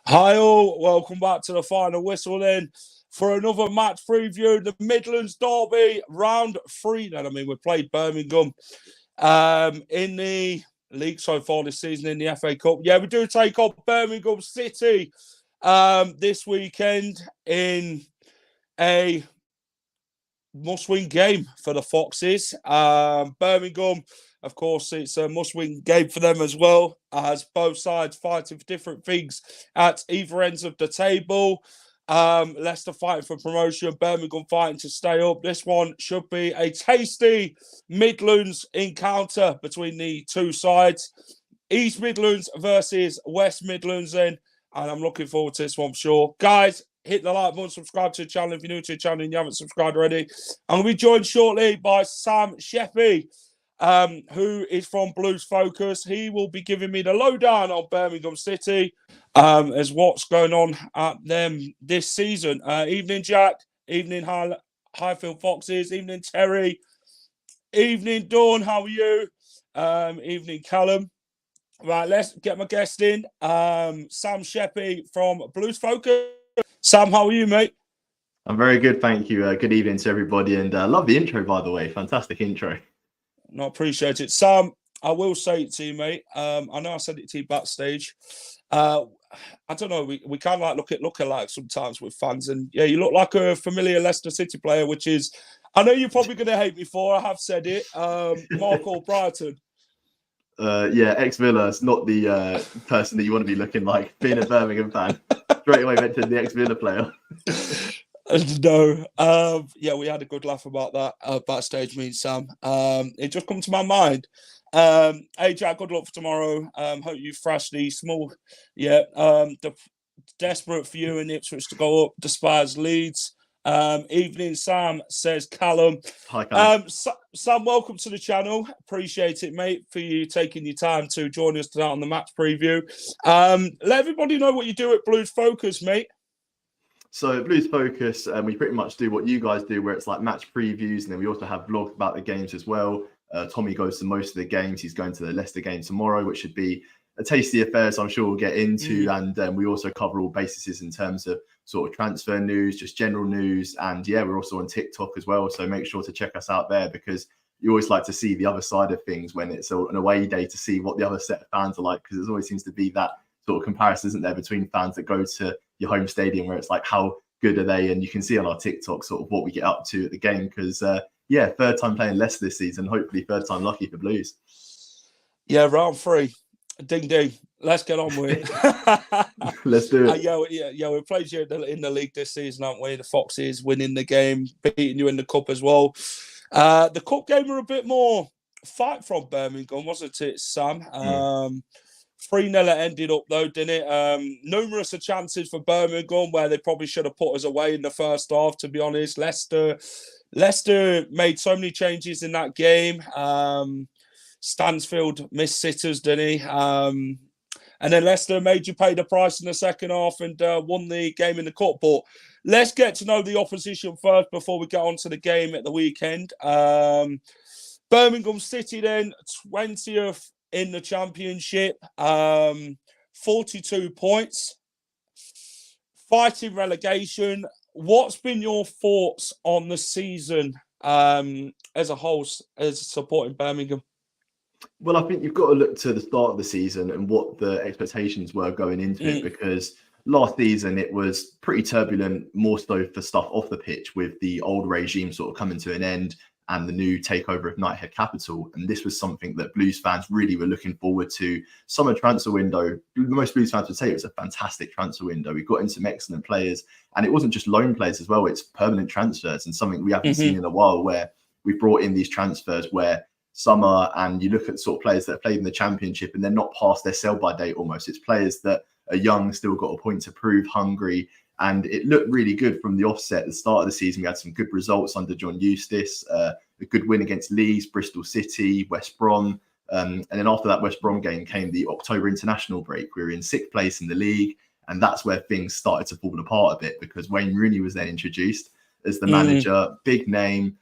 Hi all, welcome back to the final whistle then for another match preview, the Midlands Derby, round 3 then. I mean, we played Birmingham in the league so far this season in the FA Cup. Yeah, we do take on Birmingham City this weekend in a must-win game for the Foxes. Birmingham, of course, it's a must-win game for them as well, as both sides fighting for different things at either ends of the table. Leicester fighting for promotion, Birmingham fighting to stay up. This one should be a tasty Midlands encounter between the two sides. East Midlands versus West Midlands then, and I'm looking forward to this one for sure. Guys, hit the like button, subscribe to the channel if you're new to the channel and you haven't subscribed already. I'm going to be joined shortly by Sam Sheppy, who is from Blues Focus. He will be giving me the lowdown on Birmingham City as what's going on at them this season. Evening, Jack. Evening, Highfield Foxes. Evening, Terry. Evening, Dawn. How are you? Evening, Callum. Right, let's get my guest in. Sam Sheppy from Blues Focus. Sam, how are you, mate? I'm very good, thank you. Good evening to everybody, and love the intro, by the way. Fantastic intro. No, appreciate it. Sam, I will say it to you, mate. I know I said it to you backstage. I don't know, we kind of like look at lookalike sometimes with fans, and yeah, you look like a familiar Leicester City player, which is, I know you're probably going to hate me for, I have said it, Mark Albrighton. Yeah, ex-Villa is not the person that you want to be looking like, being a Birmingham fan. Straight away mentioned the ex-Villa player. No. Yeah, we had a good laugh about that backstage, me and Sam. It just come to my mind. Hey, Jack, good luck for tomorrow. Hope you thrash the small... Yeah, desperate for you and Ipswich to go up, despise Leeds. Evening, Sam, says Callum. Hi, Callum. Sam, welcome to the channel. Appreciate it, mate, for you taking your time to join us tonight on the match preview. Let everybody know what you do at Blues Focus, mate. So Blues Focus, we pretty much do what you guys do, where it's like match previews, and then we also have vlogs about the games as well. Tommy goes to most of the games. He's going to the Leicester game tomorrow, which should be a tasty affair, so I'm sure we'll get into. And we also cover all bases in terms of sort of transfer news, just general news. And yeah, we're also on TikTok as well. So make sure to check us out there, because you always like to see the other side of things when it's an away day, to see what the other set of fans are like, because there always seems to be that sort of comparison, isn't there, between fans that go to your home stadium, where it's like, how good are they? And you can see on our TikTok sort of what we get up to at the game, because yeah, third time playing Leicester this season, hopefully third time lucky for Blues. Yeah, round 3. Ding ding. Let's get on with it. Let's do it. Yeah, we played you in the league this season, haven't we? The Foxes winning the game, beating you in the cup as well. The cup game were a bit more fight from Birmingham, wasn't it, Sam? 3-0 it ended up though, didn't it? Numerous of chances for Birmingham where they probably should have put us away in the first half, to be honest. Leicester made so many changes in that game. Stansfield missed sitters, didn't he? And then Leicester made you pay the price in the second half and won the game in the cup. But let's get to know the opposition first before we get on to the game at the weekend. Birmingham City then, 20th in the Championship, 42 points, fighting relegation. What's been your thoughts on the season as a whole, as supporting Birmingham? Well, I think you've got to look to the start of the season and what the expectations were going into it, because last season it was pretty turbulent, more so for stuff off the pitch, with the old regime sort of coming to an end and the new takeover of Knighthead Capital. And this was something that Blues fans really were looking forward to. Summer transfer window, most Blues fans would say it was a fantastic transfer window. We got in some excellent players, and it wasn't just loan players as well, it's permanent transfers, and something we haven't seen in a while, where we brought in these transfers where summer, and you look at sort of players that have played in the Championship and they're not past their sell-by date almost. It's players that are young, still got a point to prove, hungry, and it looked really good from the offset. At the start of the season, we had some good results under John Eustace, a good win against Leeds, Bristol City, West Brom. And then after that West Brom game came the October international break. We were in 6th place in the league, and that's where things started to fall apart a bit, because Wayne Rooney was then introduced as the manager, big name.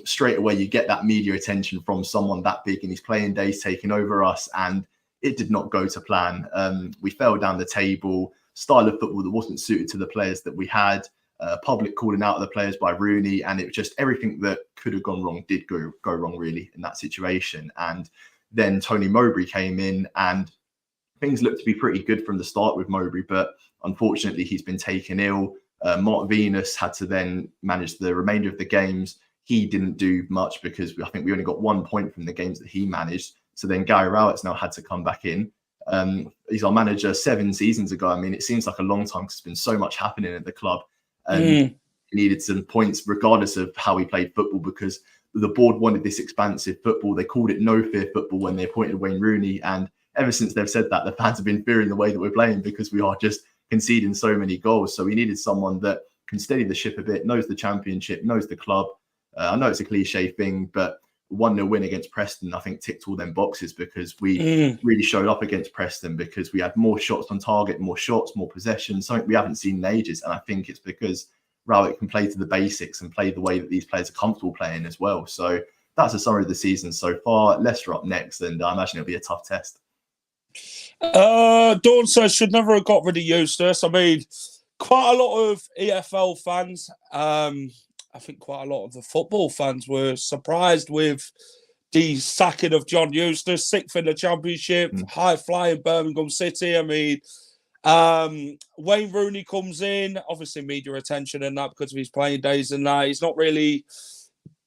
Straight away, you get that media attention from someone that big in his playing days taking over us, and it did not go to plan. We fell down the table, style of football that wasn't suited to the players that we had, public calling out of the players by Rooney, and it was just everything that could have gone wrong did go wrong really in that situation. And then Tony Mowbray came in, and things looked to be pretty good from the start with Mowbray, but unfortunately he's been taken ill. Mark Venus had to then manage the remainder of the games. He didn't do much because I think we only got 1 point from the games that he managed. So then Gary Rowett's now had to come back in. He's our manager 7 seasons ago. I mean, it seems like a long time because there's been so much happening at the club. He needed some points regardless of how he played football, because the board wanted this expansive football. They called it no fear football when they appointed Wayne Rooney. And ever since they've said that, the fans have been fearing the way that we're playing because we are just conceding so many goals. So we needed someone that can steady the ship a bit, knows the Championship, knows the club. I know it's a cliche thing, but 1-0 win against Preston, I think, ticked all them boxes, because we really showed up against Preston, because we had more shots on target, more shots, more possession, something we haven't seen in ages. And I think it's because Rowett can play to the basics and play the way that these players are comfortable playing as well. So that's a summary of the season so far. Leicester up next, and I imagine it'll be a tough test. Dawn says should never have got rid of Eustace. I mean, quite a lot of EFL fans, I think quite a lot of the football fans were surprised with the sacking of John Eustace, 6th in the Championship, high-flying Birmingham City. I mean, Wayne Rooney comes in, obviously media attention and that because of his playing days and that. He's not really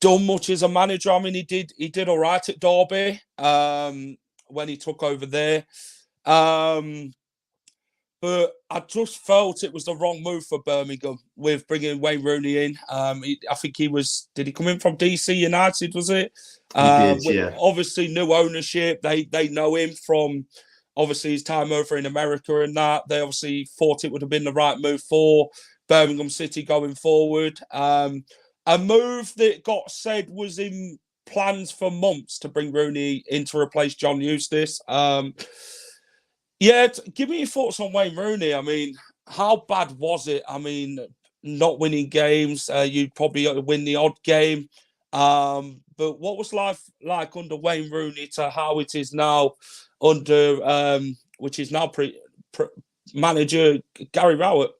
done much as a manager. I mean, he did all right at Derby when he took over there. But I just felt it was the wrong move for Birmingham with bringing Wayne Rooney in. I think did he come in from DC United, was it? He did, yeah. Obviously, new ownership. They know him from, obviously, his time over in America and that. They obviously thought it would have been the right move for Birmingham City going forward. A move that got said was in plans for months to bring Rooney in to replace John Eustace. Yeah, give me your thoughts on Wayne Rooney. I mean, how bad was it? I mean, not winning games. You'd probably win the odd game. But what was life like under Wayne Rooney to how it is now under, which is now manager Gary Rowett?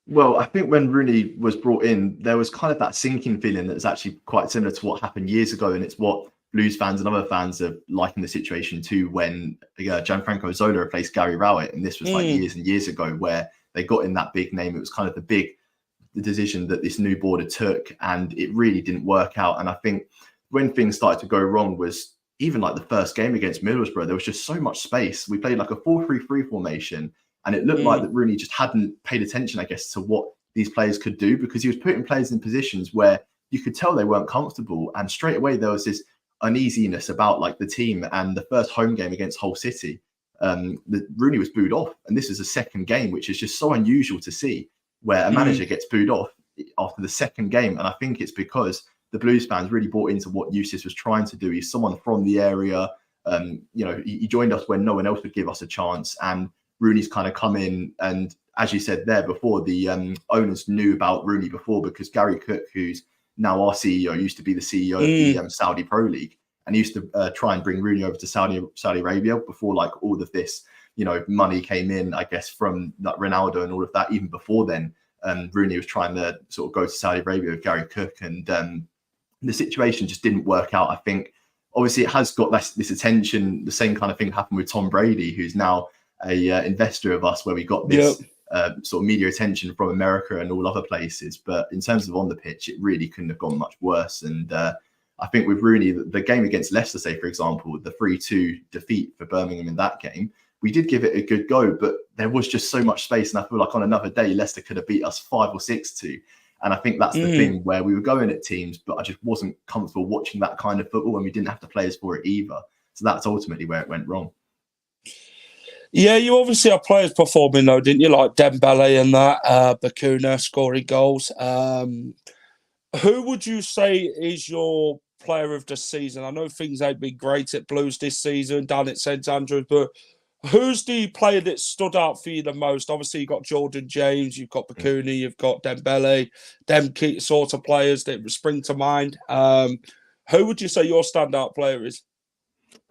Well, I think when Rooney was brought in, there was kind of that sinking feeling that's actually quite similar to what happened years ago. And it's what Blues fans and other fans are liking the situation too, when Gianfranco Zola replaced Gary Rowett. And this was like years and years ago, where they got in that big name. It was kind of the decision that this new board had took, and it really didn't work out. And I think when things started to go wrong was even like the first game against Middlesbrough, there was just so much space. We played like a 4-3-3 formation, and it looked like that Rooney just hadn't paid attention, I guess, to what these players could do, because he was putting players in positions where you could tell they weren't comfortable. And straight away, there was this uneasiness about like the team. And the first home game against Hull City, Rooney was booed off. And this is a second game, which is just so unusual to see, where a manager gets booed off after the second game. And I think it's because the Blues fans really bought into what Eustace was trying to do. He's someone from the area. He joined us when no one else would give us a chance. And Rooney's kind of come in, and as you said there before, the owners knew about Rooney before, because Gary Cook, who's now our CEO, used to be the CEO of the Saudi Pro League, and he used to try and bring Rooney over to Saudi Arabia before like all of this, money came in, I guess, from like Ronaldo and all of that. Even before then, Rooney was trying to sort of go to Saudi Arabia with Gary Cook, and the situation just didn't work out. I think obviously it has got this attention. The same kind of thing happened with Tom Brady, who's now a investor of us, where we got this sort of media attention from America and all other places. But in terms of on the pitch, it really couldn't have gone much worse. And I think with Rooney, the game against Leicester, say, for example, the 3-2 defeat for Birmingham in that game, we did give it a good go, but there was just so much space. And I feel like on another day, Leicester could have beat us 5 or 6-2. And I think that's the thing where we were going at teams, but I just wasn't comfortable watching that kind of football when we didn't have the players for it either. So that's ultimately where it went wrong. Yeah, you obviously have players performing though, didn't you? Like Dembele and that, Bakuna scoring goals. Who would you say is your player of the season? I know things ain't been great at Blues this season, down at St Andrews, but who's the player that stood out for you the most? Obviously, you've got Jordan James, you've got Bakuna, you've got Dembele, them sort of players that spring to mind. Who would you say your standout player is?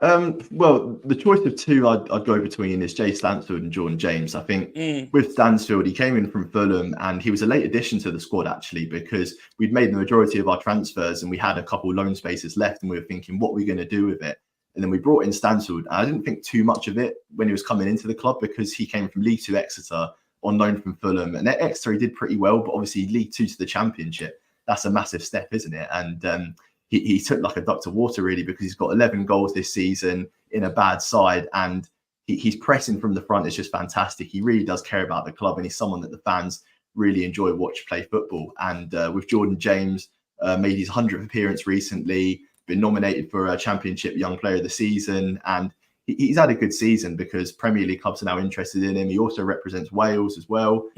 Well, the choice of two I'd go between is Jay Stansfield and Jordan James. I think with Stansfield, he came in from Fulham and he was a late addition to the squad actually, because we'd made the majority of our transfers and we had a couple loan spaces left and we were thinking, what are we going to do with it? And then we brought in Stansfield. And I didn't think too much of it when he was coming into the club because he came from League Two Exeter on loan from Fulham. And at Exeter, he did pretty well, but obviously League Two to the Championship, that's a massive step, isn't it? And he took like a duck to water really, because he's got 11 goals this season in a bad side, and he's pressing from the front. It's just fantastic. He really does care about the club, and he's someone that the fans really enjoy watch play football. And with Jordan James, made his 100th appearance recently, been nominated for a Championship Young Player of the Season, and he's had a good season because Premier League clubs are now interested in him. He also represents Wales as well.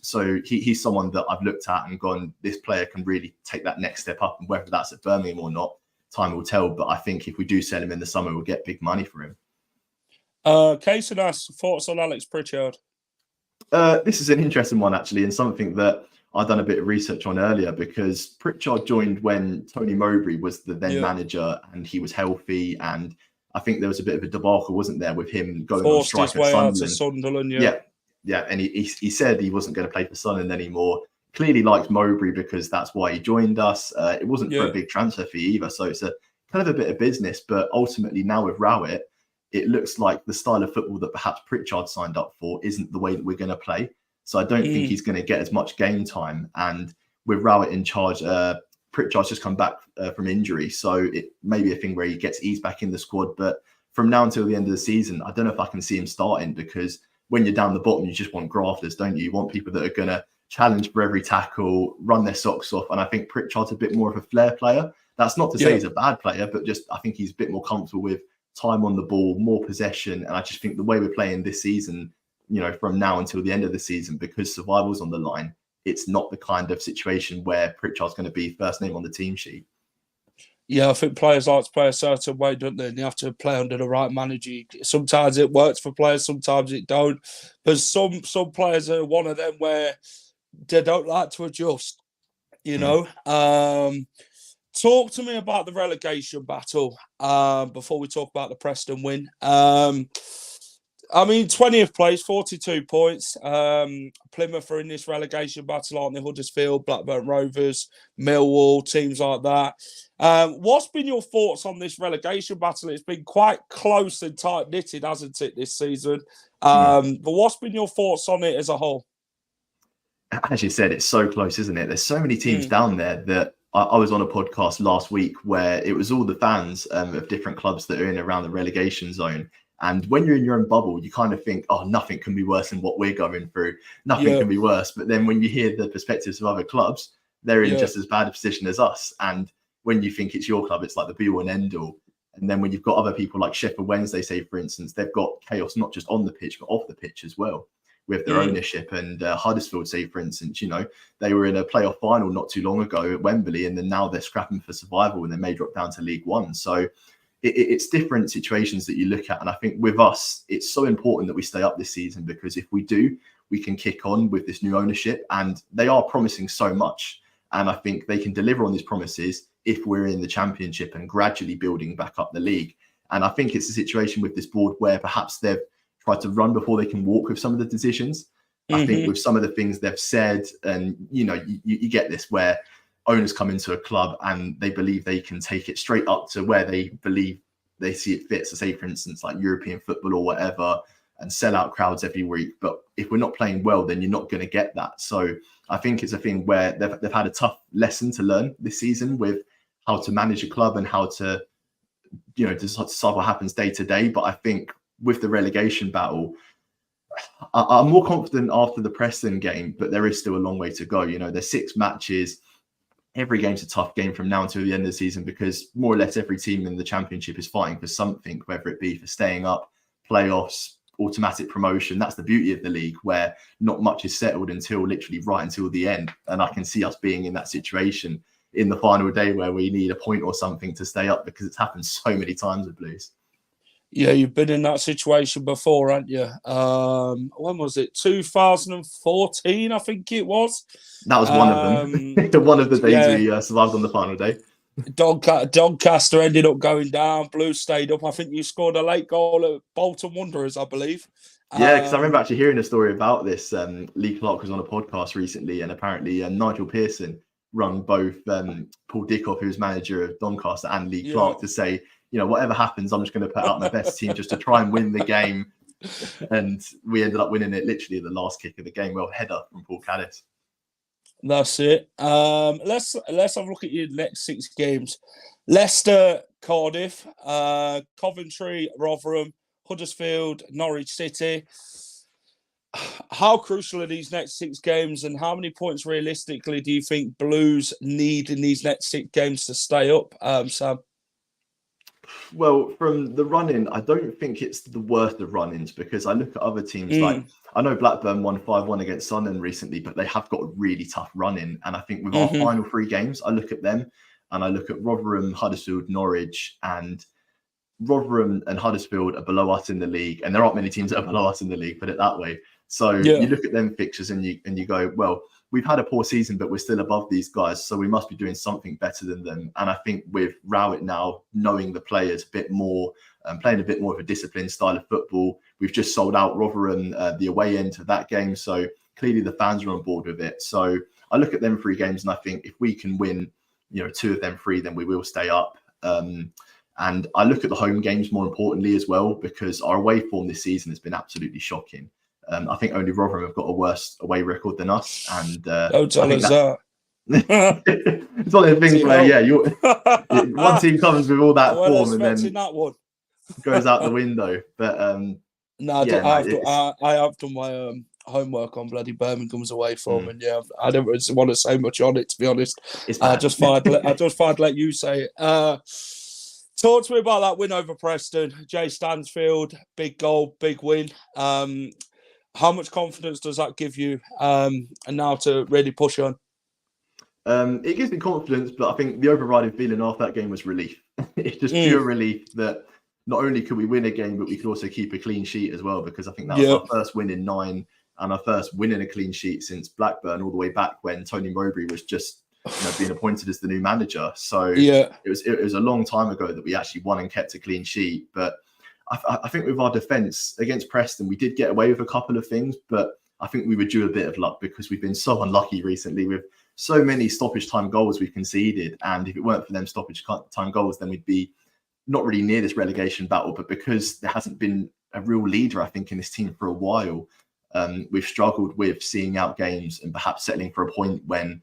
So he's someone that I've looked at and gone, this player can really take that next step up. And whether that's at Birmingham or not, time will tell. But I think if we do sell him in the summer, we'll get big money for him. Case thoughts on Alex Pritchard? This is an interesting one, actually, and something that I've done a bit of research on earlier, because Pritchard joined when Tony Mowbray was the then manager and he was healthy, and I think there was a bit of a debacle, wasn't there, with him going on strike his way at out to Sunderland. Yeah. And he said he wasn't going to play for Sunderland anymore. Clearly liked Mowbray because that's why he joined us. It wasn't for a big transfer fee either. So it's a kind of a bit of business. But ultimately now with Rowett, it looks like the style of football that perhaps Pritchard signed up for isn't the way that we're going to play. So I don't think he's going to get as much game time. And with Rowett in charge, Pritchard's just come back from injury, so it may be a thing where he gets eased back in the squad. But from now until the end of the season, I don't know if I can see him starting, because when you're down the bottom, you just want grafters, don't you? You want people that are going to challenge for every tackle, run their socks off. And I think Pritchard's a bit more of a flair player. That's not to say he's a bad player, but just I think he's a bit more comfortable with time on the ball, more possession. And I just think the way we're playing this season, from now until the end of the season, because survival's on the line, it's not the kind of situation where Pritchard's going to be first name on the team sheet. Yeah, I think players like to play a certain way, don't they? And you have to play under the right manager. Sometimes it works for players, sometimes it don't. But some players are one of them where they don't like to adjust, Talk to me about the relegation battle before we talk about the Preston win. 20th place, 42 points. Plymouth are in this relegation battle, aren't they? Huddersfield, Blackburn Rovers, Millwall, teams like that. What's been your thoughts on this relegation battle? It's been quite close and tight-knitted, hasn't it, this season? But what's been your thoughts on it as a whole? As you said, it's so close, isn't it? There's so many teams down there that I was on a podcast last week where it was all the fans of different clubs that are in around the relegation zone. And when you're in your own bubble, you kind of think, oh, nothing can be worse than what we're going through. Nothing can be worse. But then when you hear the perspectives of other clubs, they're in just as bad a position as us. And when you think it's your club, it's like the be all and end all. And then when you've got other people like Sheffield Wednesday, say, for instance, they've got chaos not just on the pitch, but off the pitch as well with their ownership. And Huddersfield, say, for instance, they were in a playoff final not too long ago at Wembley, and then now they're scrapping for survival and they may drop down to League One. So it's different situations that you look at. And I think with us, it's so important that we stay up this season, because if we do, we can kick on with this new ownership, and they are promising so much. And I think they can deliver on these promises if we're in the Championship and gradually building back up the league. And I think it's a situation with this board where perhaps they've tried to run before they can walk with some of the decisions. I think with some of the things they've said, and, you get this where owners come into a club and they believe they can take it straight up to where they believe they see it fit. So say, for instance, like European football or whatever, and sell out crowds every week. But if we're not playing well, then you're not going to get that. So I think it's a thing where they've had a tough lesson to learn this season with how to manage a club and how to, decide what happens day to day. But I think with the relegation battle, I'm more confident after the Preston game, but there is still a long way to go. You know, there's 6 matches. Every game's a tough game from now until the end of the season because more or less every team in the Championship is fighting for something, whether it be for staying up, playoffs, automatic promotion. That's the beauty of the league, where not much is settled until literally right until the end. And I can see us being in that situation in the final day where we need a point or something to stay up, because it's happened so many times with Blues. Yeah, you've been in that situation before, haven't you? When was it? 2014, I think it was. That was one of them. One of the days we survived on the final day. Doncaster ended up going down. Blues stayed up. I think you scored a late goal at Bolton Wanderers, I believe. Yeah, because I remember actually hearing a story about this. Lee Clark was on a podcast recently, and apparently Nigel Pearson rung both Paul Dickoff, who was manager of Doncaster, and Lee Clark to say, you know, whatever happens, I'm just going to put out my best team just to try and win the game. And we ended up winning it literally the last kick of the game. Well, header from Paul Caddis. That's it. Let's have a look at your next 6 games. Leicester, Cardiff, Coventry, Rotherham, Huddersfield, Norwich City. How crucial are these next 6 games, and how many points realistically do you think Blues need in these next 6 games to stay up, Sam? Well, from the run-in, I don't think it's the worst of run-ins, because I look at other teams like, I know Blackburn won 5-1 against Sunderland recently, but they have got a really tough run-in. And I think with our final 3 games, I look at them and I look at Rotherham, Huddersfield, Norwich, and Rotherham and Huddersfield are below us in the league. And there aren't many teams that are below us in the league, put it that way. So you look at them fixtures and you go, well, we've had a poor season, but we're still above these guys, so we must be doing something better than them. And I think with Rowett now knowing the players a bit more, playing a bit more of a disciplined style of football, we've just sold out Rotherham the away end of that game, so clearly the fans are on board with it. So I look at them 3 games and I think if we can win, you know, 2 of them 3, then we will stay up. And I look at the home games more importantly as well, because our away form this season has been absolutely shocking. I think only Rotherham have got a worse away record than us, and don't tell us that. It's one of the things where one team comes with all that form and then that one goes out the window. But I have done my homework on bloody Birmingham's away form, and I don't want to say much on it, to be honest. I just thought I'd let you say it. Talk to me about that win over Preston. Jay Stansfield, big goal, big win. How much confidence does that give you and now to really push on? It gives me confidence, but I think the overriding feeling after that game was relief. It's just pure relief that not only could we win a game, but we could also keep a clean sheet as well, because I think that was our first win in 9 and our first win in a clean sheet since Blackburn, all the way back when Tony Mowbray was just being appointed as the new manager. So it was a long time ago that we actually won and kept a clean sheet. But I think with our defence against Preston, we did get away with a couple of things, but I think we were due a bit of luck because we've been so unlucky recently with so many stoppage time goals we've conceded. And if it weren't for them stoppage time goals, then we'd be not really near this relegation battle. But because there hasn't been a real leader, I think, in this team for a while, we've struggled with seeing out games and perhaps settling for a point when,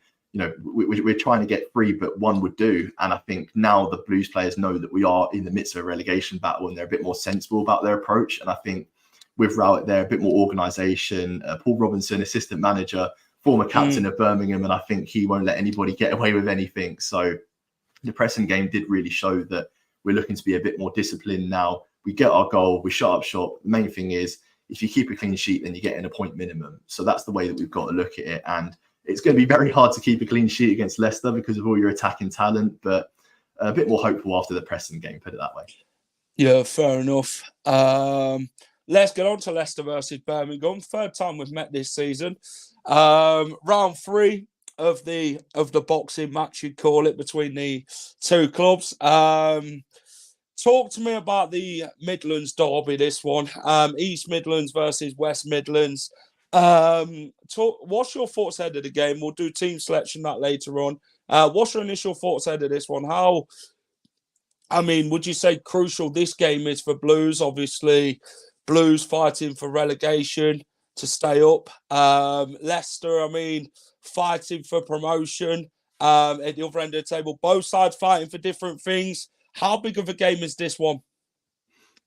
we're trying to get 3, but 1 would do. And I think now the Blues players know that we are in the midst of a relegation battle and they're a bit more sensible about their approach. And I think with Rowett there, a bit more organisation. Paul Robinson, assistant manager, former captain of Birmingham, and I think he won't let anybody get away with anything. So the Preston game did really show that we're looking to be a bit more disciplined now. We get our goal, we shut up shop. The main thing is, if you keep a clean sheet, then you get a point minimum. So that's the way that we've got to look at it. And it's going to be very hard to keep a clean sheet against Leicester because of all your attacking talent, but a bit more hopeful after the Preston game, put it that way. Yeah, fair enough. Let's get on to Leicester versus Birmingham. 3rd time we've met this season. Round 3 of the boxing match, you'd call it, between the 2 clubs. Talk to me about the Midlands Derby, this one. East Midlands versus West Midlands. What's your thoughts ahead of the game? We'll do team selection that later on. What's your initial thoughts ahead of this one? Would you say crucial this game is for Blues? Obviously, Blues fighting for relegation to stay up. Leicester, fighting for promotion at the other end of the table. Both sides fighting for different things. How big of a game is this one?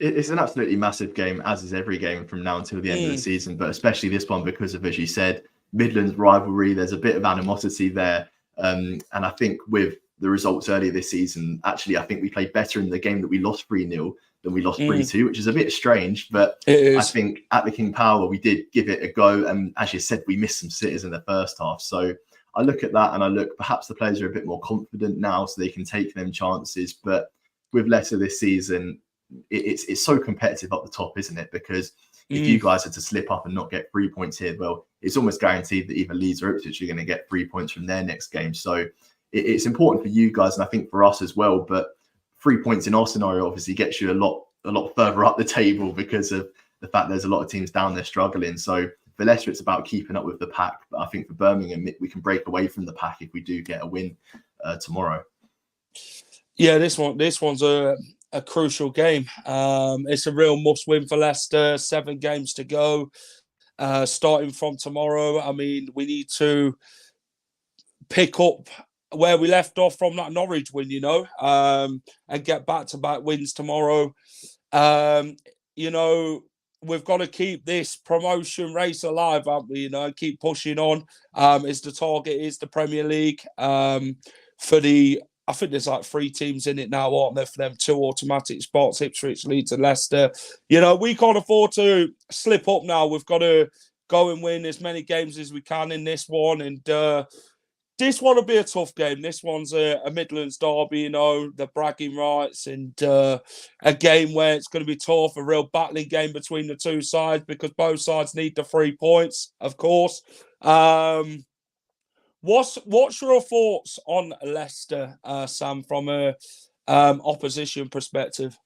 It's an absolutely massive game, as is every game from now until the end of the season, but especially this one because of, as you said, Midlands rivalry. There's a bit of animosity there. And I think with the results earlier this season, actually, I think we played better in the game that we lost 3-0 than we lost 3-2, which is a bit strange. But I think at the King Power, we did give it a go. And as you said, we missed some sitters in the first half. So I look at that and I look, perhaps the players are a bit more confident now so they can take them chances. But with Leicester this season, it's so competitive up the top, isn't it? Because if you guys are to slip up and not get 3 points here, well, it's almost guaranteed that either Leeds or Ipswich are going to get 3 points from their next game. So it's important for you guys, and I think for us as well. But 3 points in our scenario obviously gets you a lot further up the table because of the fact there's a lot of teams down there struggling. So for Leicester, it's about keeping up with the pack. But I think for Birmingham, we can break away from the pack if we do get a win tomorrow. Yeah, this one's a crucial game. It's a real must-win for Leicester. 7 games to go, starting from tomorrow. I mean, we need to pick up where we left off from that Norwich win, and get back-to-back wins tomorrow. We've got to keep this promotion race alive, haven't we? Keep pushing on. The target is the Premier League. I think there's like 3 teams in it now, aren't there, for them 2 automatic spots, Ipswich, Leeds and Leicester. We can't afford to slip up now. We've got to go and win as many games as we can in this one. And this one will be a tough game. This one's a Midlands Derby, the bragging rights, and a game where it's going to be tough, a real battling game between the 2 sides because both sides need the 3 points, of course. What's your thoughts on Leicester, Sam, from a opposition perspective?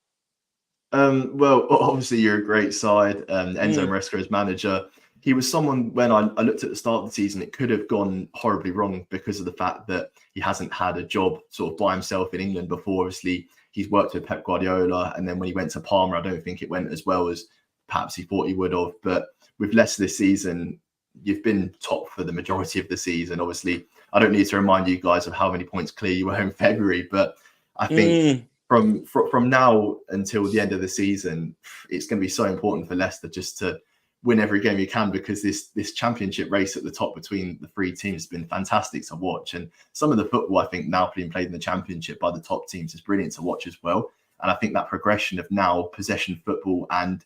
Well, obviously you're a great side. Enzo Maresca as manager. He was someone, when I looked at the start of the season, it could have gone horribly wrong because of the fact that he hasn't had a job sort of by himself in England before. Obviously, he's worked with Pep Guardiola, and then when he went to Parma, I don't think it went as well as perhaps he thought he would have. But with Leicester this season, you've been top for the majority of the season. Obviously, I don't need to remind you guys of how many points clear you were in February, but I think from now until the end of the season, it's going to be so important for Leicester just to win every game you can, because this championship race at the top between the 3 teams has been fantastic to watch. And some of the football I think now being played in the championship by the top teams is brilliant to watch as well. And I think that progression of now possession football, and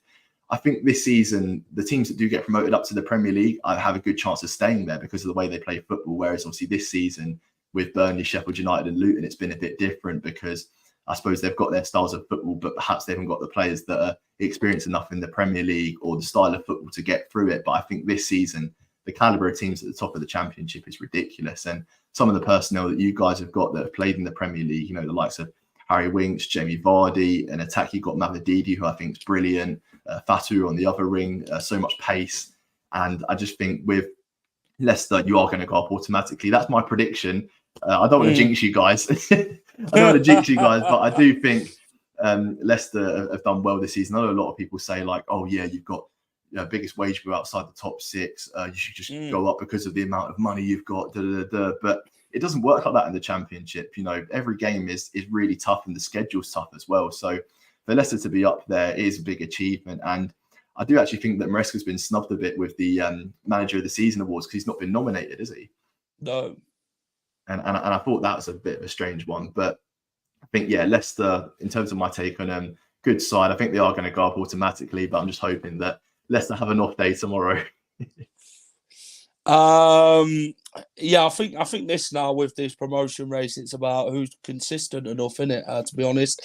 I think this season, the teams that do get promoted up to the Premier League, I have a good chance of staying there because of the way they play football. Whereas obviously this season with Burnley, Sheffield United and Luton, it's been a bit different because I suppose they've got their styles of football, but perhaps they haven't got the players that are experienced enough in the Premier League or the style of football to get through it. But I think this season, the calibre of teams at the top of the championship is ridiculous. And some of the personnel that you guys have got that have played in the Premier League, the likes of Harry Winks, Jamie Vardy, and attack, you've got Mavididi, who I think is brilliant. Fatu on the other ring, so much pace. And I just think with Leicester, you are going to go up automatically. That's my prediction. I don't want to jinx you guys. I don't want to jinx you guys, but I do think Leicester have done well this season. I know a lot of people say like, oh yeah, you've got biggest wage bill outside the top 6. You should just go up because of the amount of money you've got. But it doesn't work like that in the championship. Every game is really tough and the schedule's tough as well. So for Leicester to be up there is a big achievement. And I do actually think that Maresca's been snubbed a bit with the Manager of the Season awards because he's not been nominated, is he? No. And I thought that was a bit of a strange one. But I think, Leicester, in terms of my take on them, good side. I think they are going to go up automatically, but I'm just hoping that Leicester have an off day tomorrow. I think this now with this promotion race, it's about who's consistent enough in it. To be honest,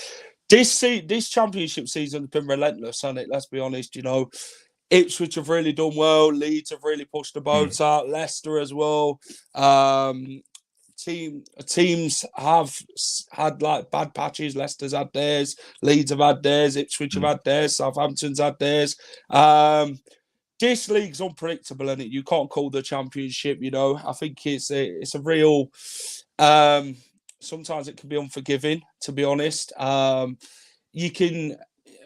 this championship season has been relentless, hasn't it? Let's be honest. Ipswich have really done well. Leeds have really pushed the boats out. Leicester as well. Teams have had like bad patches. Leicester's had theirs. Leeds have had theirs. Ipswich have had theirs. Southampton's had theirs. This league's unpredictable, and you can't call the championship. I think it's a real. Sometimes it can be unforgiving, to be honest. You can,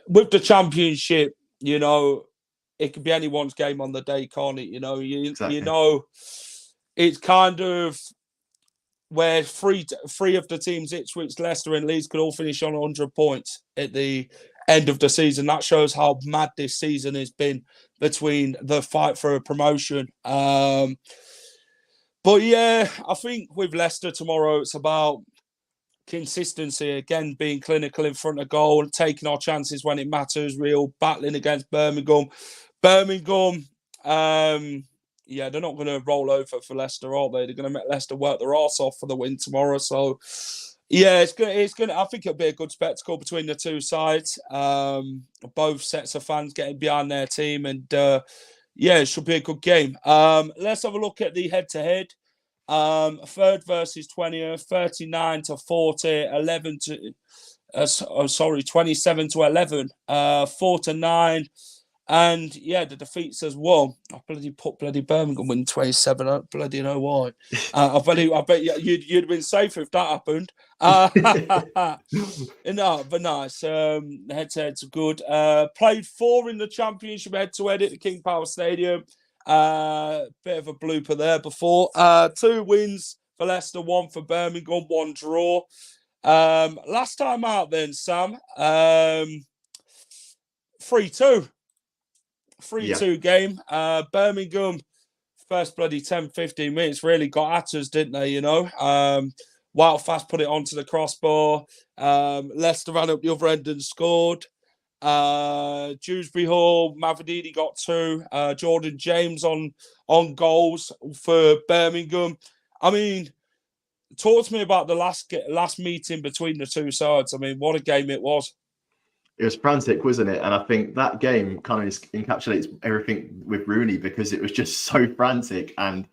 with the championship, it could be anyone's game on the day, can't it? Exactly. It's kind of where three of the teams, Ipswich, Leicester and Leeds, could all finish on 100 points at the end of the season. That shows how mad this season has been between the fight for a promotion. But yeah, I think with Leicester tomorrow, it's about consistency, again, being clinical in front of goal, taking our chances when it matters, real battling against Birmingham. Yeah, they're not going to roll over for Leicester, are they? They're going to make Leicester work their arse off for the win tomorrow. So, yeah, it's going. I think it'll be a good spectacle between the two sides. Both sets of fans getting behind their team, and yeah, it should be a good game. Let's have a look at the head-to-head. Third versus 20th, 39 to 40, 11 to 27 to 11, 4 to 9. And yeah, the defeats as well. I put Birmingham win 27. I don't bloody know why. I bet you'd have been safe if that happened. No, but nice. Head-to-heads are good. Played 4 in the Championship head-to-head at the King Power Stadium. Bit of a blooper there before. 2 wins for Leicester, 1 for Birmingham, 1 draw. Last time out then, Sam, 3-2. 3-2 game. Birmingham, first bloody 10, 15 minutes really got at us, didn't they, you know? Wild Fast put it onto the crossbar. Leicester ran up the other end and scored. Dewsbury Hall, Mavididi got 2. Jordan James on goals for Birmingham. I mean, talk to me about the last meeting between the two sides. I mean, what a game it was. It was frantic, wasn't it? And I think that game kind of encapsulates everything with Rooney, because it was just so frantic, and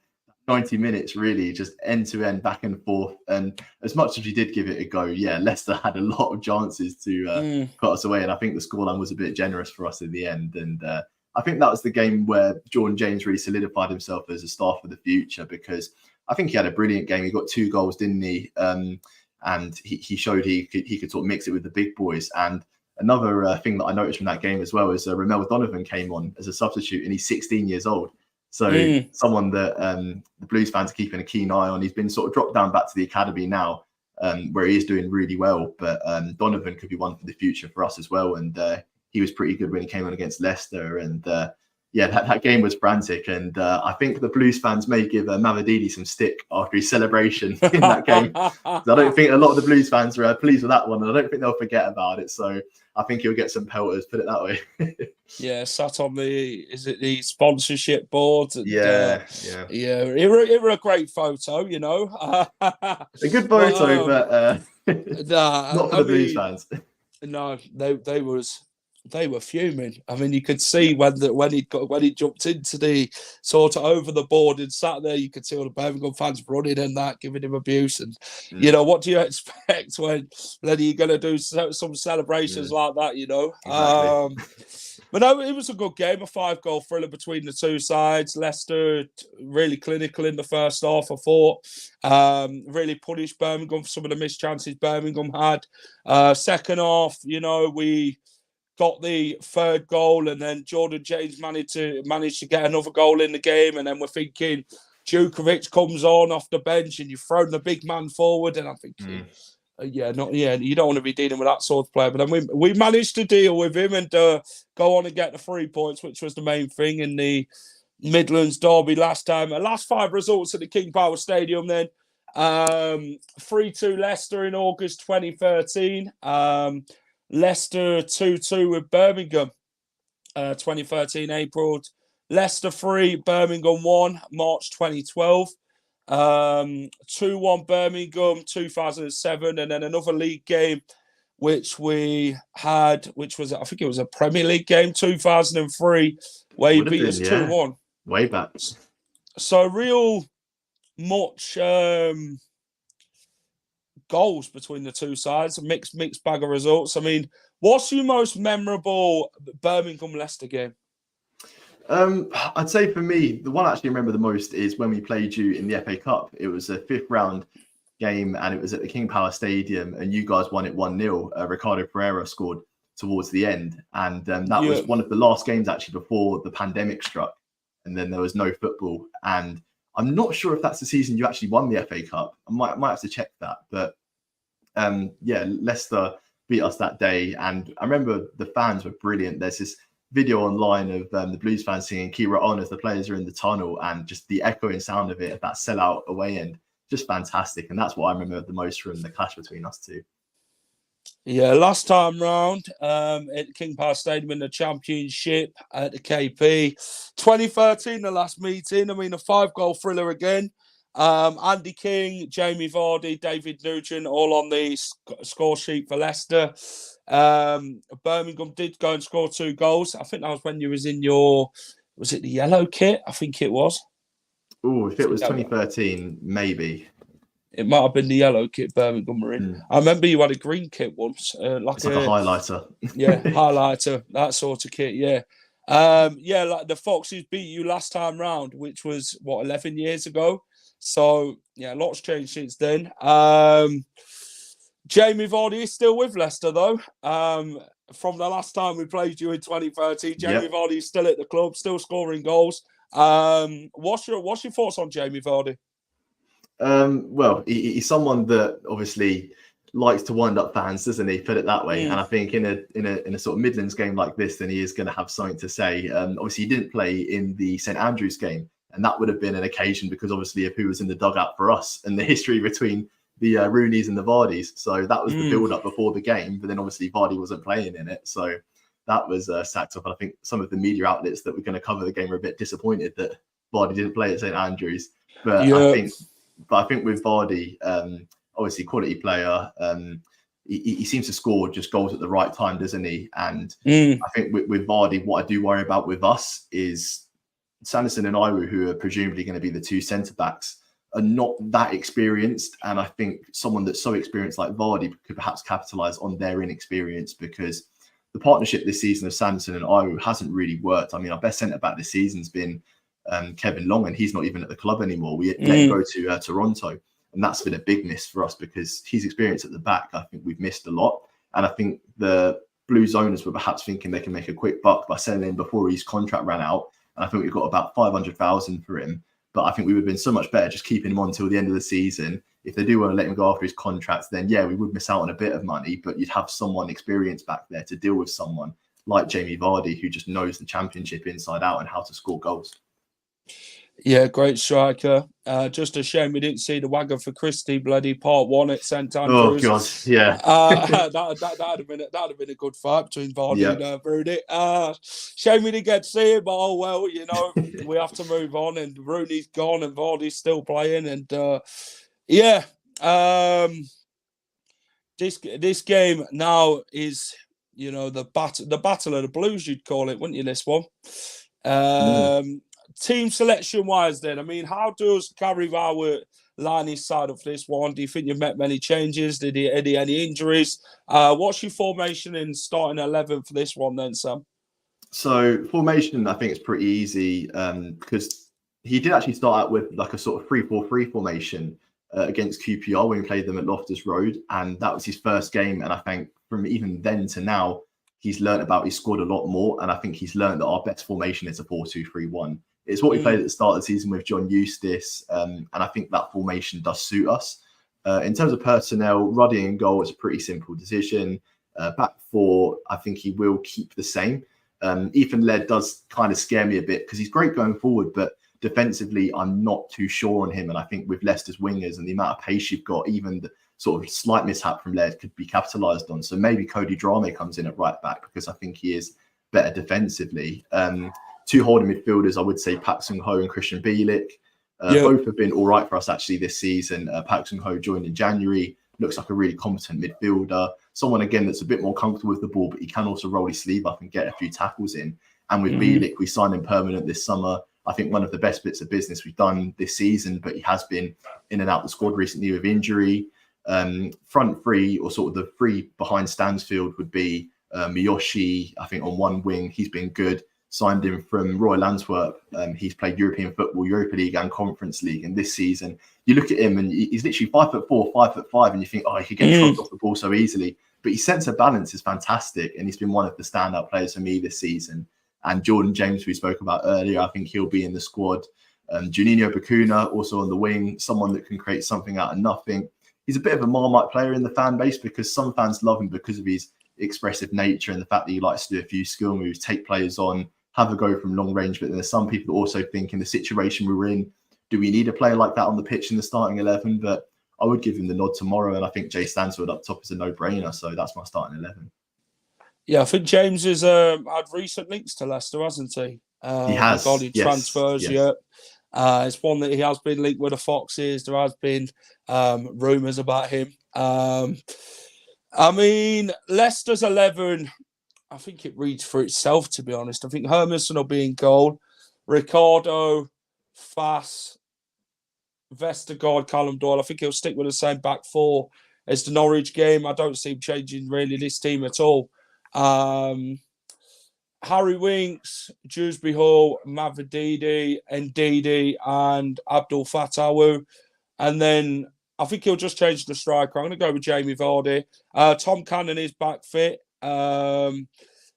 90 minutes really just end to end, back and forth. And as much as you did give it a go, yeah, Leicester had a lot of chances to put us away. And I think the scoreline was a bit generous for us in the end. And I think that was the game where Jordan James really solidified himself as a star for the future, because I think he had a brilliant game. He got 2 goals, didn't he? And he showed he could sort of mix it with the big boys. And another thing that I noticed from that game as well is Ramel Donovan came on as a substitute, and he's 16 years old. So someone that the Blues fans are keeping a keen eye on. He's been sort of dropped down back to the academy now, where he is doing really well. But Donovan could be one for the future for us as well. And he was pretty good when he came on against Leicester. And yeah, that game was frantic. And I think the Blues fans may give Mavididi some stick after his celebration in that game. I don't think a lot of the Blues fans are pleased with that one. And I don't think they'll forget about it. So I think he'll get some pelters, put it that way. Yeah, sat on the sponsorship board. And, yeah. It were a great photo, you know. A good photo, but not for the Blues fans. No, they were fuming. I mean, you could see when he jumped into the sort of over the board and sat there, you could see all the Birmingham fans running and that, giving him abuse. And you know, what do you expect when you're going to do some celebrations like that? You know, exactly. But no, it was a good game, a 5-goal thriller between the two sides. Leicester really clinical in the first half, I thought. Really punished Birmingham for some of the missed chances Birmingham had. Second half, you know, we got the 3rd goal, and then Jordan James managed to get another goal in the game. And then we're thinking, Djukovic comes on off the bench, and you've thrown the big man forward. And I'm thinking, you don't want to be dealing with that sort of player. But then we managed to deal with him and go on and get the 3 points, which was the main thing in the Midlands Derby last time. The last 5 results at the King Power Stadium then. 3-2 Leicester in August 2013. Leicester 2-2 with Birmingham, 2013 April. Leicester 3, Birmingham 1, March 2012. 2-1 Birmingham 2007, and then another league game which we had, which was, I think it was a Premier League game, 2003, where he beat us 2-1. Way back. So real much goals between the two sides, a mixed bag of results. I mean, what's your most memorable Birmingham-Leicester game? I'd say for me, the one I actually remember the most is when we played you in the FA Cup. It was a 5th round game, and it was at the King Power Stadium, and you guys won it 1-0. Ricardo Pereira scored towards the end, and that was one of the last games actually before the pandemic struck, and then there was no football. And I'm not sure if that's the season you actually won the FA Cup. I might have to check that. But yeah, Leicester beat us that day. And I remember the fans were brilliant. There's this video online of the Blues fans singing "Kira On" as the players are in the tunnel, and just the echoing sound of it at that sellout away end, just fantastic. And that's what I remember the most from the clash between us two. Yeah, last time round at King Power Stadium in the Championship at the KP. 2013, the last meeting. I mean, a 5-goal thriller again. Andy King, Jamie Vardy, David Nugent, all on the score sheet for Leicester. Birmingham did go and score 2 goals. I think that was when you was in your, was it the yellow kit? I think it was. Oh, if it was 2013, maybe. It might have been the yellow kit Birmingham were in. I remember you had a green kit once. It's like a highlighter. Yeah, highlighter, that sort of kit, yeah. Yeah, like the Foxes beat you last time round, which was, 11 years ago? So, yeah, lots changed since then. Jamie Vardy is still with Leicester, though. From the last time we played you in 2013, Jamie Vardy is still at the club, still scoring goals. What's your thoughts on Jamie Vardy? Well, he's someone that obviously likes to wind up fans, doesn't he? Put it that way. And I think in a sort of Midlands game like this, then he is going to have something to say. Obviously, he didn't play in the St Andrews game, and that would have been an occasion because obviously of who was in the dugout for us and the history between the Rooneys and the Vardys. So that was the build-up before the game. But then obviously Vardy wasn't playing in it, so that was sacked up. And I think some of the media outlets that were going to cover the game were a bit disappointed that Vardy didn't play at St Andrews. But I think with Vardy, obviously quality player, he seems to score just goals at the right time, doesn't he? And I think with Vardy, what I do worry about with us is Sanderson and Iwu, who are presumably going to be the 2 centre-backs, are not that experienced. And I think someone that's so experienced like Vardy could perhaps capitalise on their inexperience, because the partnership this season of Sanderson and Iwu hasn't really worked. I mean, our best centre-back this season's been Kevin Long, and he's not even at the club anymore. We let him go to Toronto, and that's been a big miss for us because his experience at the back, I think we've missed a lot. And I think the Blues owners were perhaps thinking they can make a quick buck by selling him before his contract ran out. And I think we've got about 500,000 for him. But I think we would have been so much better just keeping him on until the end of the season. If they do want to let him go after his contract, then yeah, we would miss out on a bit of money, but you'd have someone experienced back there to deal with someone like Jamie Vardy, who just knows the Championship inside out and how to score goals. Yeah, great striker. Just a shame we didn't see the wagon for Christie bloody part 1 at St Andrews. Oh God, yeah. That'd have been a good fight between Vardy and Rooney. Shame we didn't get to see it, but oh well, you know, we have to move on. And Rooney's gone, and Vardy's still playing. And this game now is, you know, the battle of the Blues, you'd call it, wouldn't you? This one. Team selection wise, then, I mean, how does Gary Rowett line his side up for this one? Do you think you've met many changes? Did he any injuries? What's your formation in starting 11 for this one, then, Sam? So formation, I think it's pretty easy because he did actually start out with like a sort of 3-4-3 formation against QPR when we played them at Loftus Road, and that was his first game. And I think from even then to now, he's scored a lot more, and I think he's learned that our best formation is a 4-2-3-1. It's what we played at the start of the season with John Eustace, and I think that formation does suit us. In terms of personnel, Ruddy in goal is a pretty simple decision. Back 4, I think he will keep the same. Ethan Laird does kind of scare me a bit because he's great going forward, but defensively, I'm not too sure on him. And I think with Leicester's wingers and the amount of pace you've got, even the sort of slight mishap from Laird could be capitalised on. So maybe Cody Drame comes in at right back because I think he is better defensively. 2 holding midfielders, I would say Pak Sung-ho and Christian Bielik. Both have been all right for us actually this season. Pak Sung-ho joined in January, looks like a really competent midfielder. Someone, again, that's a bit more comfortable with the ball, but he can also roll his sleeve up and get a few tackles in. And with Bielik, we signed him permanent this summer. I think one of the best bits of business we've done this season, but he has been in and out the squad recently with injury. Front 3, or sort of the 3 behind Stansfield, would be Miyoshi, I think, on one wing. He's been good. Signed him from Royal Antwerp. He's played European football, Europa League and Conference League. And this season, you look at him and he's literally 5'4", 5'5", and you think, oh, he could get trucked off the ball so easily. But his sense of balance is fantastic, and he's been one of the standout players for me this season. And Jordan James, we spoke about earlier, I think he'll be in the squad. Juninho Bacuna, also on the wing, someone that can create something out of nothing. he's a bit of a Marmite player in the fan base, because some fans love him because of his expressive nature and the fact that he likes to do a few skill moves, take players on, have a go from long range. But then there's some people that also think, in the situation we're in, do we need a player like that on the pitch in the starting 11? But I would give him the nod tomorrow, and I think Jay Stansfield up top is a no-brainer. So that's my starting 11. Yeah, I think James has had recent links to Leicester, hasn't he? He has. Regarding transfers, yes. yeah. It's one that he has been linked with the Foxes. There has been rumours about him. I mean, Leicester's 11, I think it reads for itself, to be honest. I think Hermanson will be in goal. Ricardo, Fass, Vestergaard, Callum Doyle. I think he'll stick with the same back four as the Norwich game. I don't see him changing really this team at all. Harry Winks, Dewsbury Hall, Mavididi, Ndidi, and Abdul Fatawu. And then I think he'll just change the striker. I'm going to go with Jamie Vardy. Tom Cannon is back fit.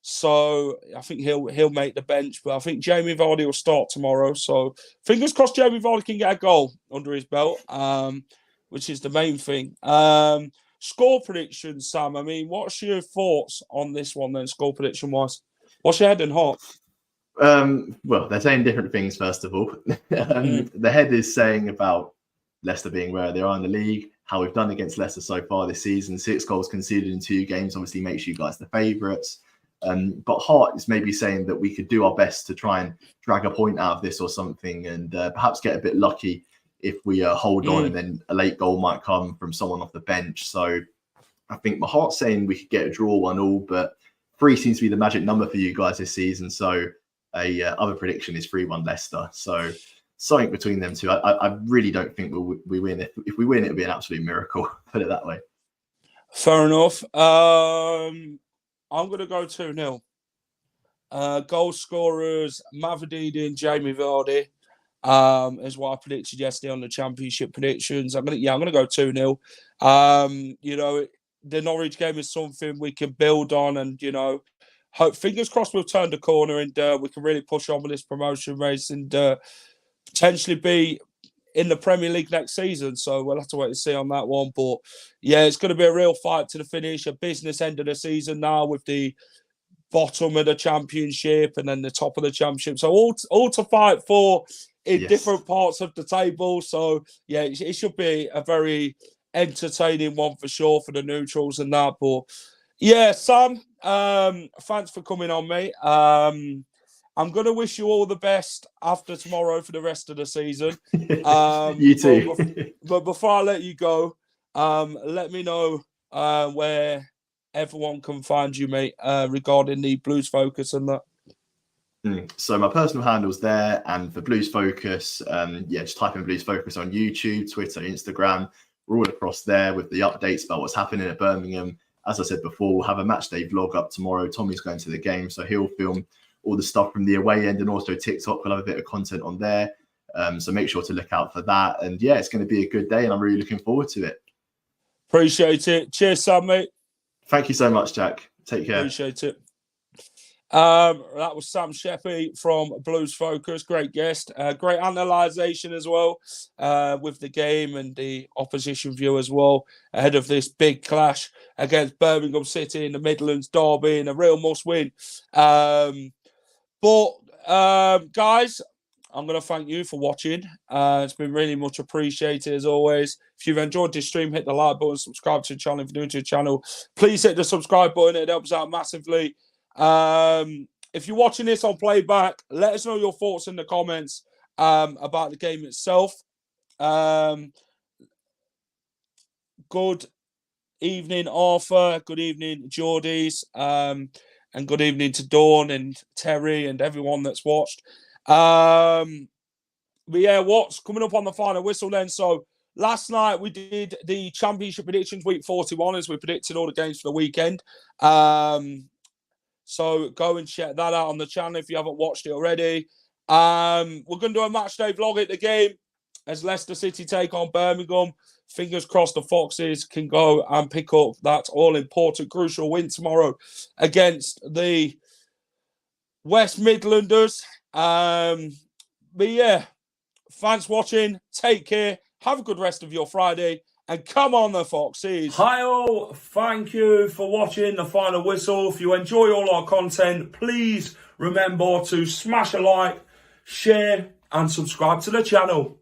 So I think he'll make the bench. But I think Jamie Vardy will start tomorrow. So fingers crossed Jamie Vardy can get a goal under his belt, which is the main thing. Score prediction, Sam. I mean, what's your thoughts on this one then, score prediction-wise? What's your head and heart? Well, they're saying different things, first of all. The head is saying about Leicester being where they are in the league, how we've done against Leicester so far this season. 6 goals conceded in 2 games obviously makes you guys the favourites. But heart is maybe saying that we could do our best to try and drag a point out of this or something, and perhaps get a bit lucky if we hold on, and then a late goal might come from someone off the bench. So I think my heart's saying we could get a draw 1-1, but 3 seems to be the magic number for you guys this season. So other prediction is 3-1 Leicester. So something between them two. I really don't think we win. If we win, it'll be an absolute miracle. Put it that way. Fair enough. I'm going to go 2-0. Goal scorers, Mavididi and Jamie Vardy, is what I predicted yesterday on the Championship predictions. I'm going to go 2-0. The Norwich game is something we can build on, and hope, fingers crossed, we've turned the corner and we can really push on with this promotion race and potentially be in the Premier League next season. So we'll have to wait and see on that one. But yeah, it's going to be a real fight to the finish, a business end of the season now with the bottom of the Championship and then the top of the Championship. So all to fight for in different parts of the table. So yeah, it should be a very entertaining one for sure for the neutrals and that. But yeah, Sam, thanks for coming on, mate. I'm going to wish you all the best after tomorrow for the rest of the season. You too. But before I let you go, let me know where everyone can find you, mate, regarding the Blues Focus and that. So my personal handle's there, and for Blues Focus, just type in Blues Focus on YouTube, Twitter, Instagram. We're all across there with the updates about what's happening at Birmingham. As I said before, we'll have a match day vlog up tomorrow. Tommy's going to the game, so he'll film all the stuff from the away end, and also TikTok. We'll have a bit of content on there. So make sure to look out for that. And yeah, it's going to be a good day, and I'm really looking forward to it. Appreciate it. Cheers, Sam, mate. Thank you so much, Jack. Take care. Appreciate it. That was Sam Sheppy from Blues Focus. Great guest. Great analysation as well with the game and the opposition view as well ahead of this big clash against Birmingham City in the Midlands Derby, and a real must-win. But guys, I'm going to thank you for watching. It's been really much appreciated as always. If you've enjoyed this stream, hit the like button, subscribe to the channel. If you're new to the channel, please hit the subscribe button. It helps out massively. If you're watching this on playback, let us know your thoughts in the comments about the game itself. Good evening, Arthur. Good evening, Geordies. And good evening to Dawn and Terry and everyone that's watched. But yeah, what's coming up on the final whistle then? So last night we did the Championship predictions, week 41, as we predicted all the games for the weekend. So go and check that out on the channel if you haven't watched it already. We're going to do a match day vlog at the game as Leicester City take on Birmingham. Fingers crossed the Foxes can go and pick up that all-important, crucial win tomorrow against the West Midlanders. But yeah, thanks for watching. Take care. Have a good rest of your Friday. And come on, the Foxes. Hi all, thank you for watching The Final Whistle. If you enjoy all our content, please remember to smash a like, share and subscribe to the channel.